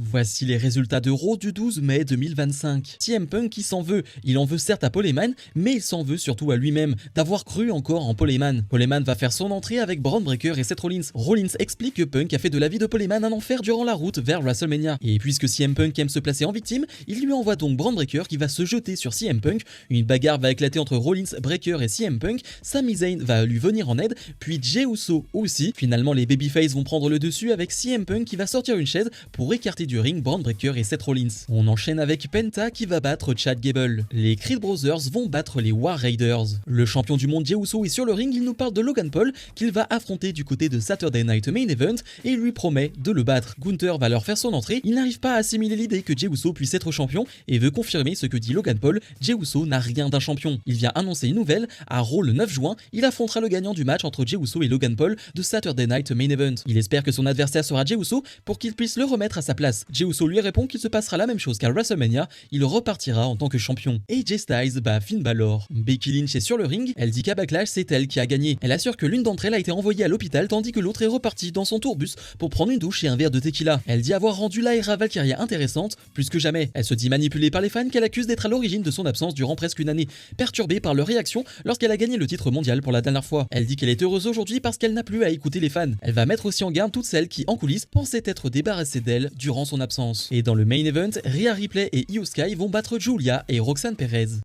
Voici les résultats de Raw du 12 mai 2025. CM Punk qui s'en veut, il en veut certes à Paul Heyman, mais il s'en veut surtout à lui-même d'avoir cru encore en Paul Heyman. Paul Heyman va faire son entrée avec Bron Breakker et Seth Rollins. Rollins explique que Punk a fait de la vie de Paul Heyman un enfer durant la route vers WrestleMania. Et puisque CM Punk aime se placer en victime, il lui envoie donc Bron Breakker qui va se jeter sur CM Punk. Une bagarre va éclater entre Rollins, Breakker et CM Punk. Sami Zayn va lui venir en aide, puis Jey Uso aussi. Finalement, les babyface vont prendre le dessus avec CM Punk qui va sortir une chaise pour écarter du ring Bron Breakker et Seth Rollins. On enchaîne avec Penta qui va battre Chad Gable. Les Creed Brothers vont battre les War Raiders. Le champion du monde Jey Uso est sur le ring, il nous parle de Logan Paul qu'il va affronter du côté de Saturday Night Main Event et il lui promet de le battre. Gunther va leur faire son entrée, il n'arrive pas à assimiler l'idée que Jey Uso puisse être champion et veut confirmer ce que dit Logan Paul, Jey Uso n'a rien d'un champion. Il vient annoncer une nouvelle, à Raw le 9 juin, il affrontera le gagnant du match entre Jey Uso et Logan Paul de Saturday Night Main Event. Il espère que son adversaire sera Jey Uso pour qu'il puisse le remettre à sa place. Jey Uso lui répond qu'il se passera la même chose qu'à WrestleMania, il repartira en tant que champion. AJ Styles bat Finn Balor. Becky Lynch est sur le ring, elle dit qu'à Backlash c'est elle qui a gagné. Elle assure que l'une d'entre elles a été envoyée à l'hôpital tandis que l'autre est repartie dans son tourbus pour prendre une douche et un verre de tequila. Elle dit avoir rendu l'Aera Valkyria intéressante plus que jamais. Elle se dit manipulée par les fans qu'elle accuse d'être à l'origine de son absence durant presque une année, perturbée par leur réaction lorsqu'elle a gagné le titre mondial pour la dernière fois. Elle dit qu'elle est heureuse aujourd'hui parce qu'elle n'a plus à écouter les fans. Elle va mettre aussi en garde toutes celles qui, en coulisses, pensaient être débarrassées d'elle durant son absence. Et dans le main event, Rhea Ripley et Io Sky vont battre Julia et Roxanne Perez.